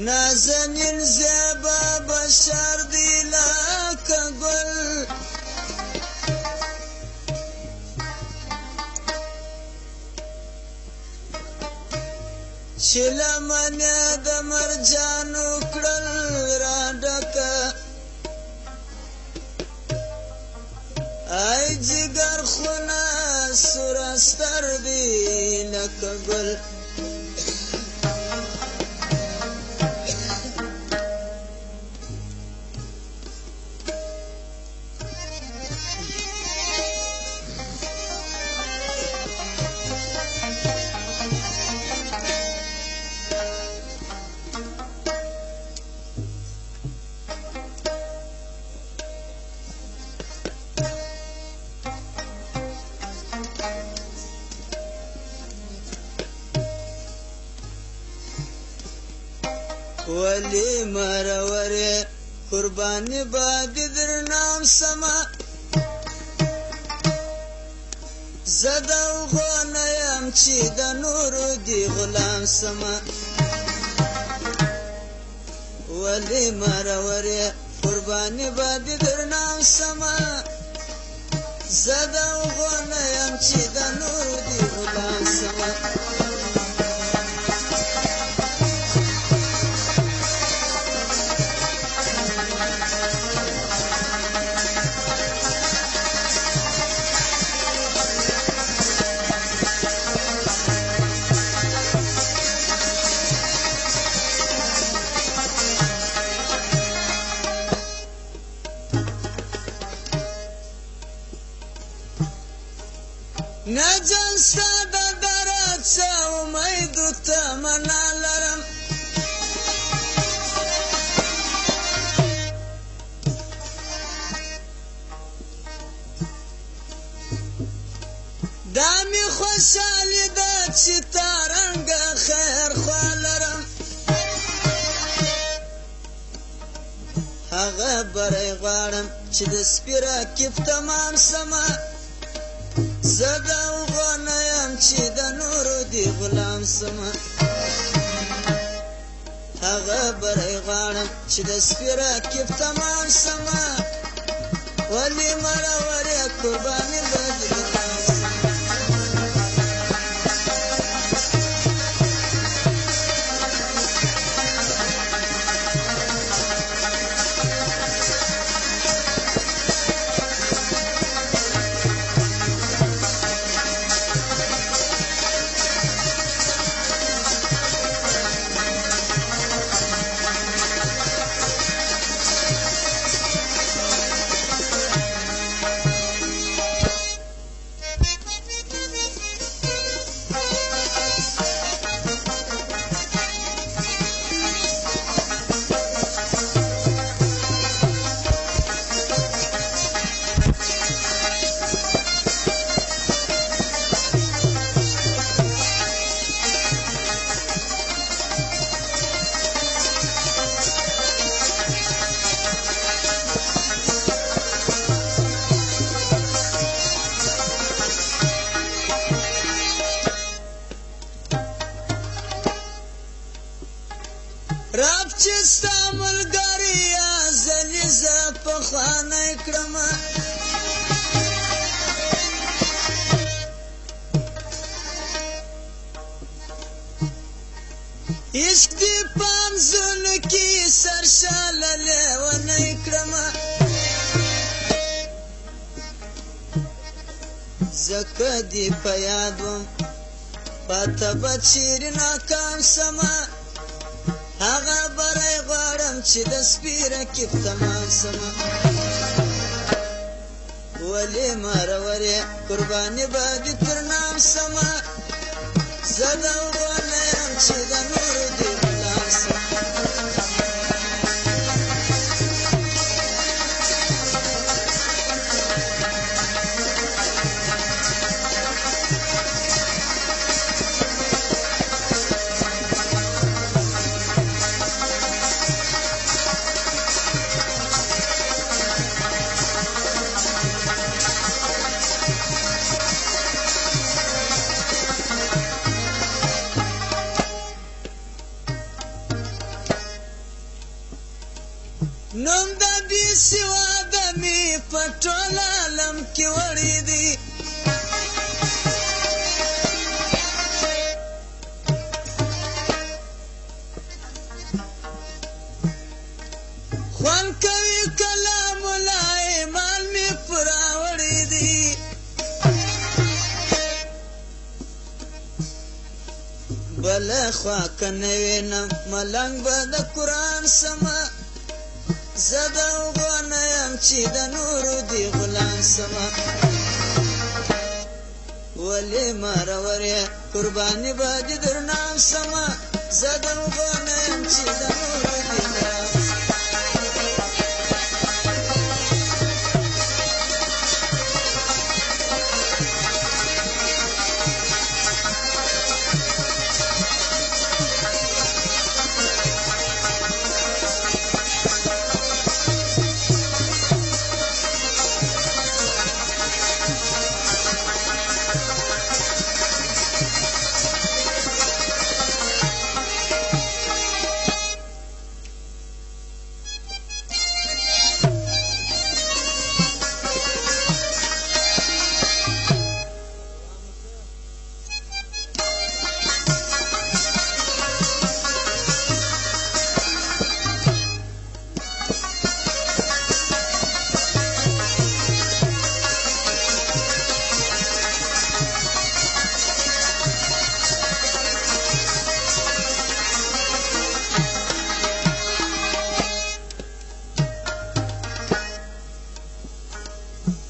نازنین زیبا بشر دی لکه گل چې لمنې د مرجانو کړل را ډکه ای جګر خونه سور ستر دی لکه ګل ولی مرورې قرباني به د در نام سمه زه د هغو نه یم چې د نورو دي غلام سمه ولی مرورې قرباني به د در نام سمه زه د هغو نه یم چې د نورو دي غلام سمه نجم ستا د درد څه امیدو تمنا لرم دا مې خوشحالي ده چې تا رنګه خیر خوا لرم هغه بری غواړم چې د سپي راکب تمام سمه زه د هغو نه یم چې د نورو دي غلام سمه هغه بری غواړم چې د سپي راکب تمام سمه ولې مرورې قرباني به د غلام سمه رب چې ستا ملګری ازلي زه پخوانی کړمه عشق دې په انځونو کې سرشاله لیونی کړمه ځکه دې په یاد وم پاته به چیرې ناکام سمه هغه بری غواړم چې د سپي رکب تمام سمه ولې مرورې قرباني به د تر نام سمه زه د هغو نه یم چې د نورو دي غلام سمه نوم د بې سواده مې په ټول عالم کې وړی دی خوند کوي کلام الله ایمان مې په راوړی دی بله خوا که نه وینم ملنګ به د قرآن سمه زه د هغو نه یم چې د نورو دې غلام سمه ولې مرور یې قرباني به دې در نام سمه زه د هغو نه یم چې د نورو دې غلام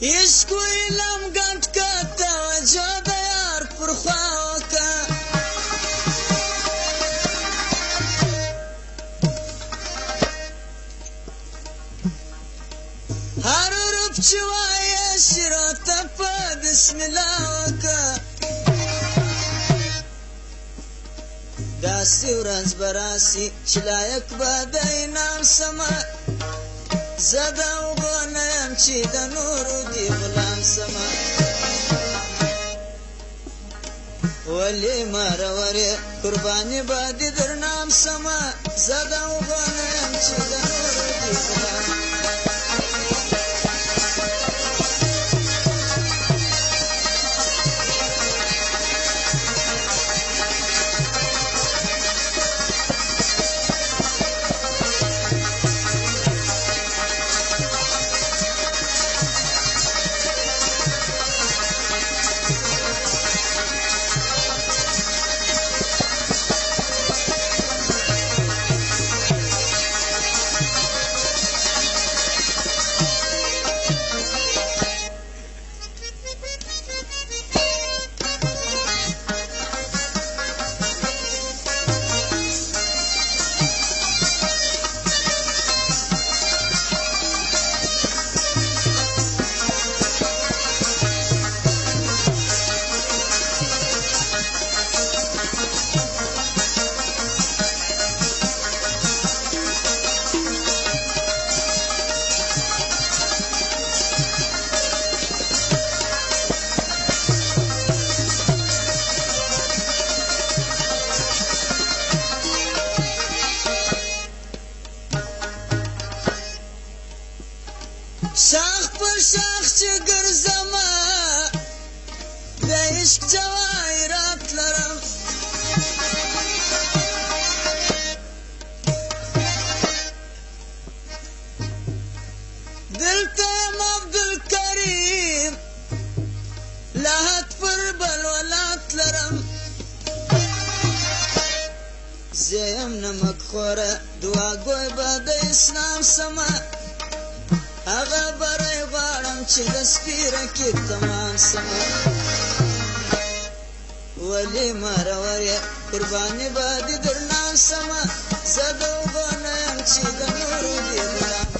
عشق و علم ګډ که توجه د یار پر خوا وکه هر حرف چې وایې شراته په بسم الله وکه داسې ورځ به راسي چې لایق به د انعام سمه زه د هغو نه یم چې د نورو دې غلام سمه ولې مرور یې قرباني به دې در نام سمه زه د هغو نه یم چې د نورو دې غلام شاخ پر شاخ چې ګرځمه د عشق جواهرات لرم دلته یم عبدالکریم لاحت پر بل ولات لرم زه یم نمک خوره دعاګوی به د اسلام سمه هغه بری غواړم چې د سپیره کې تمام سمه ولې مرور یې قرباني به دې در نام سمه زه د هغو نه یم چې د نورو دې غلام